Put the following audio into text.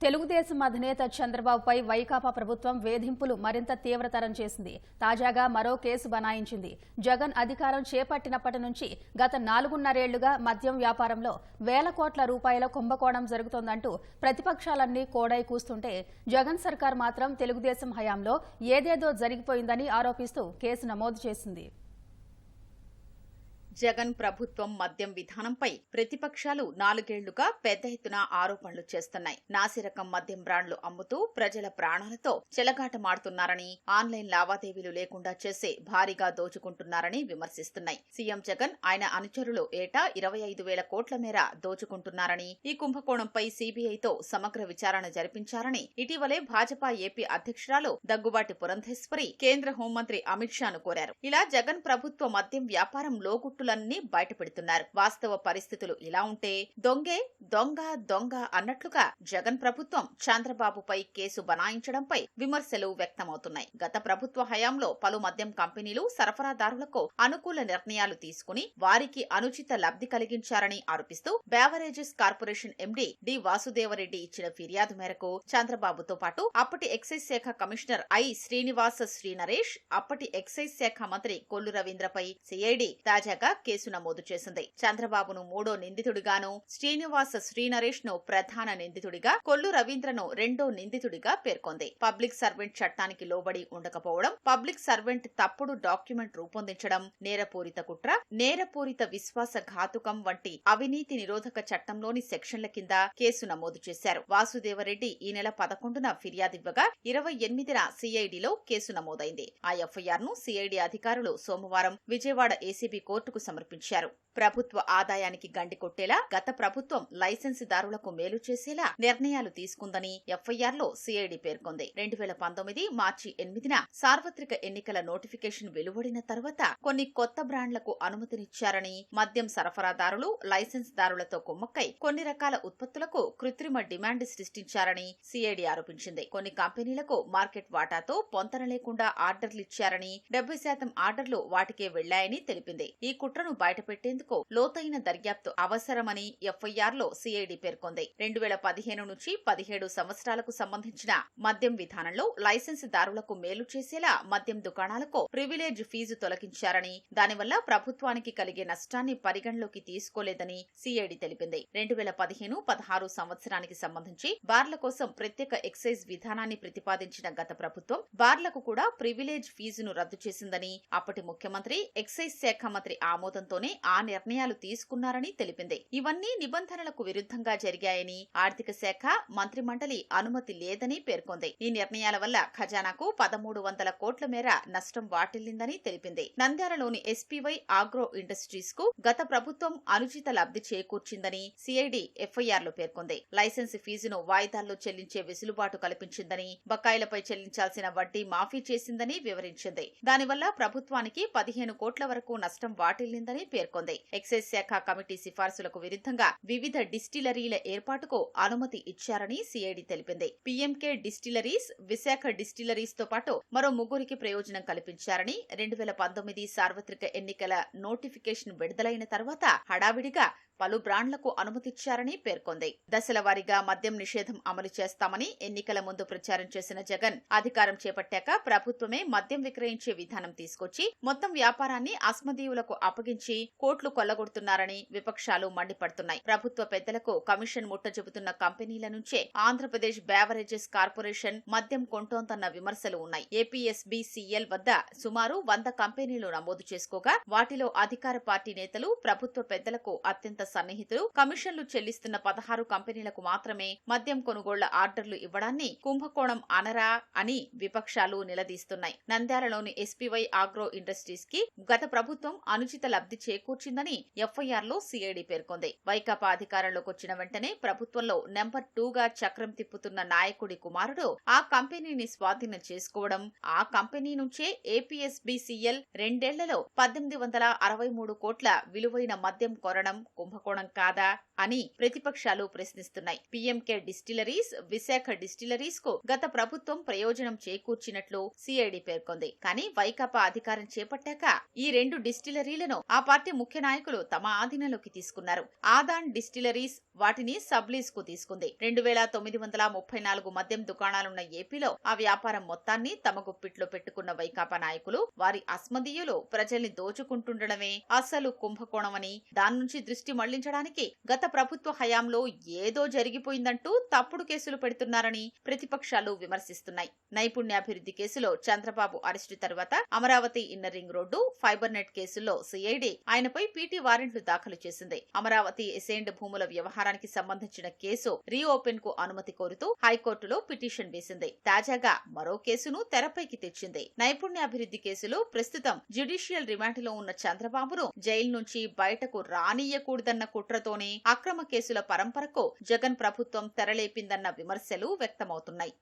తెలుగుదేశం అధినేత చంద్రబాబుపై వైకాపా ప్రభుత్వం వేధింపులు మరింత తీవ్రతరం చేసింది. తాజాగా మరో కేసు బనాయించింది. జగన్ అధికారం చేపట్టినప్పటి నుంచి గత 4.5 ఏళ్లుగా మద్యం వ్యాపారంలో వేల కోట్ల రూపాయల కుంభకోణం జరుగుతోందంటూ ప్రతిపక్షాలన్నీ కోడై కూస్తుంటే జగన్ సర్కార్ మాత్రం తెలుగుదేశం హయాంలో ఏదేదో జరిగిపోయిందని ఆరోపిస్తూ కేసు నమోదు చేసింది. జగన్ ప్రభుత్వం మద్యం విధానంపై ప్రతిపక్షాలు 4 ఏళ్లుగా పెద్ద ఎత్తున ఆరోపణలు చేస్తున్నాయి. నాసిరకం మద్యం బ్రాండ్లు అమ్ముతూ ప్రజల ప్రాణాలతో చెలగాటమాడుతున్నారని, ఆన్లైన్ లావాదేవీలు లేకుండా చేసే భారీగా దోచుకుంటున్నారని విమర్శిస్తున్నాయి. సీఎం జగన్ ఆయన అనుచరులు ఏటా 25,000 కోట్ల మేర దోచుకుంటున్నారని, ఈ కుంభకోణంపై సీబీఐతో సమగ్ర విచారణ జరిపించారని ఇటీవలే భాజపా ఏపీ అధ్యక్షురాలు దగ్గుబాటి పురంధేశ్వరి కేంద్ర హోంమంత్రి అమిత్ షాను కోరారు. ఇలా జగన్ ప్రభుత్వ మద్యం వ్యాపారం లోగుట్టు బయటపెడుతున్నారు. వాస్తవ పరిస్థితులు ఇలా ఉంటే దొంగే దొంగ దొంగ అన్నట్లుగా జగన్ ప్రభుత్వం చంద్రబాబుపై కేసు బనాయించడంపై విమర్శలు వ్యక్తమవుతున్నాయి. గత ప్రభుత్వ హయాంలో పలు మద్యం కంపెనీలు సరఫరాదారులకు అనుకూల నిర్ణయాలు తీసుకుని వారికి అనుచిత లబ్ధి కలిగించారని ఆరోపిస్తూ beverages corporation MD D Vasudeva Reddy ఇచ్చిన ఫిర్యాదు మేరకు చంద్రబాబుతో పాటు అప్పటి ఎక్సైజ్ శాఖ కమిషనర్ ఐ శ్రీనివాస శ్రీనరేష్, అప్పటి ఎక్సైజ్ శాఖ మంత్రి కొల్లు రవీంద్రపై సిఐడి తాజాగా కేసు నమోదు చేసింది. చంద్రబాబును 3వ నిందితుడిగాను, శ్రీనివాస శ్రీనరేష్ ను ప్రధాన నిందితుడిగా, కొల్లు రవీంద్రను 2వ నిందితుడిగా పేర్కొంది. పబ్లిక్ సర్వెంట్ చట్టానికి లోబడి ఉండకపోవడం, పబ్లిక్ సర్వెంట్ తప్పుడు డాక్యుమెంట్ రూపొందించడం, నేరపూరిత కుట్ర, నేరపూరిత విశ్వాసఘాతుకం వంటి అవినీతి నిరోధక చట్టంలోని సెక్షన్ల కింద కేసు నమోదు చేశారు. వాసుదేవరెడ్డి ఈ నెల 11న ఫిర్యాదివ్వగా 28న సిఐడిలో కేసు నమోదైంది. ఆ ఎఫ్ఐఆర్ ను సిఐడి అధికారులు సోమవారం విజయవాడ ఏసీబీ కోర్టుకు సమర్పించారు. ప్రభుత్వ ఆదాయానికి గండి కొట్టేలా గత ప్రభుత్వం లైసెన్సుదారులకు మేలు చేసేలా నిర్ణయాలు తీసుకుందని ఎఫ్ఐఆర్లో సిఐడి పేర్కొంది. 2019 మార్చి 8న సార్వత్రిక ఎన్నికల నోటిఫికేషన్ వెలువడిన తర్వాత కొన్ని కొత్త బ్రాండ్లకు అనుమతినిచ్చారని, మద్యం సరఫరాదారులు లైసెన్సుదారులతో కుమ్మక్కై కొన్ని రకాల ఉత్పత్తులకు కృత్రిమ డిమాండ్ సృష్టించారని సిఐడి ఆరోపించింది. కొన్ని కంపెనీలకు మార్కెట్ వాటాతో పొంతన లేకుండా ఆర్డర్లిచ్చారని, 70% ఆర్డర్లు వాటికే వెళ్లాయని తెలిపింది. ఈ కుట్రను బయటపెట్టేందుకు లోతైన దర్యాప్తు అవసరమని ఎఫ్ఐఆర్లో సిఐడి పేర్కొంది. 2015 నుంచి 17 సంవత్సరాలకు సంబంధించిన మద్యం విధానంలో లైసెన్సుదారులకు మేలు చేసేలా మద్యం దుకాణాలకు ప్రివిలేజ్ ఫీజు తొలగించారని, దానివల్ల ప్రభుత్వానికి కలిగే నష్టాన్ని పరిగణలోకి తీసుకోలేదని సిఐడి తెలిపింది. 2015-16 సంవత్సరానికి సంబంధించి బార్ల కోసం ప్రత్యేక ఎక్సైజ్ విధానాన్ని ప్రతిపాదించిన గత ప్రభుత్వం బార్లకు కూడా ప్రివిలేజ్ ఫీజును రద్దు చేసిందని, అప్పటి ముఖ్యమంత్రి ఎక్సైజ్ శాఖ మంత్రి ఆమోదంతోనే ఆ నిర్ణయాలు తీసుకున్నారని తెలిపింది. ఇవన్నీ నిబంధనలకు విరుద్ధంగా జరిగాయని, ఆర్థిక శాఖ మంత్రిమండలి అనుమతి లేదని పేర్కొంది. ఈ నిర్ణయాల వల్ల ఖజానాకు 1,300 కోట్ల మేర నష్టం వాటిల్లిందని తెలిపింది. నంద్యాలలోని ఎస్పీవై ఆగ్రో ఇండస్ట్రీస్ కు గత ప్రభుత్వం అనుచిత లబ్ధి చేకూర్చిందని సిఐడి ఎఫ్ఐఆర్లో పేర్కొంది. లైసెన్స్ ఫీజును వాయిదాల్లో చెల్లించే వెసులుబాటు కల్పించిందని, బకాయిలపై చెల్లించాల్సిన వడ్డీ మాఫీ చేసిందని వివరించింది. దానివల్ల ప్రభుత్వానికి 15 కోట్ల వరకు నష్టం వాటిల్లిందని పేర్కొంది. ఎక్సైజ్ శాఖ కమిటీ సిఫార్సులకు విరుద్ధంగా వివిధ డిస్టిలరీల ఏర్పాటుకు అనుమతి ఇచ్చారని సిఐడి తెలిపింది. పీఎంకే డిస్టిలరీస్, విశాఖ డిస్టిలరీస్ తో పాటు మరో 3కి ప్రయోజనం కల్పించారని, 2019 సార్వత్రిక ఎన్నికల నోటిఫికేషన్ విడుదలైన తర్వాత హడావిడిగా పలు బ్రాండ్లకు అనుమతిచ్చారని పేర్కొంది. దశల వారీగా మద్యం నిషేధం అమలు చేస్తామని ఎన్నికల ముందు ప్రచారం చేసిన జగన్ అధికారం చేపట్టాక ప్రభుత్వమే మద్యం విక్రయించే విధానం తీసుకొచ్చి మొత్తం వ్యాపారాన్ని అస్మదీయులకు అప్పగించి కోట్లు కొల్లగొడుతున్నారని విపక్షాలు మండిపడుతున్నాయి. ప్రభుత్వ పెద్దలకు కమిషన్ ముట్టజెబుతున్న కంపెనీల నుంచే ఆంధ్రప్రదేశ్ బేవరేజెస్ కార్పొరేషన్ మద్యం కొంటోందన్న విమర్శలు ఉన్నాయి. ఏపీఎస్బీసీఎల్ వద్ద సుమారు 100 కంపెనీలు నమోదు చేసుకోగా వాటిలో అధికార పార్టీ నేతలు, ప్రభుత్వ పెద్దలకు అత్యంత సన్నిహితులు కమిషన్లు చెల్లిస్తున్న 16 కంపెనీలకు మాత్రమే మద్యం కొనుగోళ్ల ఆర్డర్లు ఇవ్వడాన్ని కుంభకోణం అనరా అని విపక్షాలు నిలదీస్తున్నాయి. నంద్యాలలోని ఎస్పీవై ఆగ్రో ఇండస్ట్రీస్ కి గత ప్రభుత్వం అనుచిత లబ్ధి చేకూర్చిందని ఎఫ్ఐఆర్లో సిఐడి పేర్కొంది. వైకాపా అధికారంలోకి వచ్చిన వెంటనే ప్రభుత్వంలో నెంబర్ 2గా చక్రం తిప్పుతున్న నాయకుడి కుమారుడు ఆ కంపెనీని స్వాధీనం చేసుకోవడం, ఆ కంపెనీ నుంచే ఏపీఎస్బీసీఎల్ 2 ఏళ్లలో 1,863 కోట్ల విలువైన మద్యం కొనడం కుంభకోణం కాదా అని ప్రతిపక్షాలు ప్రశ్నిస్తున్నాయి. పీఎంకే డిస్టిలరీస్, విశాఖ డిస్టిలరీస్ కు గత ప్రభుత్వం ప్రయోజనం చేకూర్చినట్లు సిఐడి పేర్కొంది. కానీ వైకాపా అధికారం చేపట్టాక ఈ 2 డిస్టిలరీలను ఆ పార్టీ ముఖ్య నాయకులు తమ ఆధీనంలోకి తీసుకున్నారు. ఆదాన్ డిస్టిలరీస్ వాటిని సబ్లీజ్ కు తీసుకుంది. 2934 మద్యం దుకాణాలున్న ఏపీలో ఆ వ్యాపారం మొత్తాన్ని తమ గుప్పిట్లో పెట్టుకున్న వైకాపా నాయకులు, వారి అస్మదీయులు ప్రజల్ని దోచుకుంటుండడమే అసలు కుంభకోణమని, దాని నుంచి దృష్టి మళ్లించడానికి గత ప్రభుత్వ హయాంలో ఏదో జరిగిపోయిందంటూ తప్పుడు కేసులు పెడుతున్నారని ప్రతిపక్షాలు విమర్శిస్తున్నాయి. నైపుణ్యాభివృద్ధి కేసులో చంద్రబాబు అరెస్టు తర్వాత Amaravati inner ring road, fibre net కేసుల్లో సిఐడి ఆయనపై పీటీ వారెంట్లు దాఖలు చేసింది. అమరావతి ఎసైన్డ్ భూముల వ్యవహారానికి సంబంధించిన కేసు రీఓపెన్ కు అనుమతి కోరుతూ హైకోర్టులో పిటిషన్ వేసింది. తాజాగా మరో కేసును తెరపైకి తెచ్చింది. నైపుణ్యాభివృద్ధి కేసులో ప్రస్తుతం జ్యుడిషియల్ రిమాండ్లో ఉన్న చంద్రబాబును జైలు నుంచి బయటకు రానియ్యకూడదన్న కుట్రతోనే అక్రమ కేసుల పరంపరకు జగన్ ప్రభుత్వం తెరలేపిందన్న విమర్శలు వ్యక్తమవుతున్నాయి.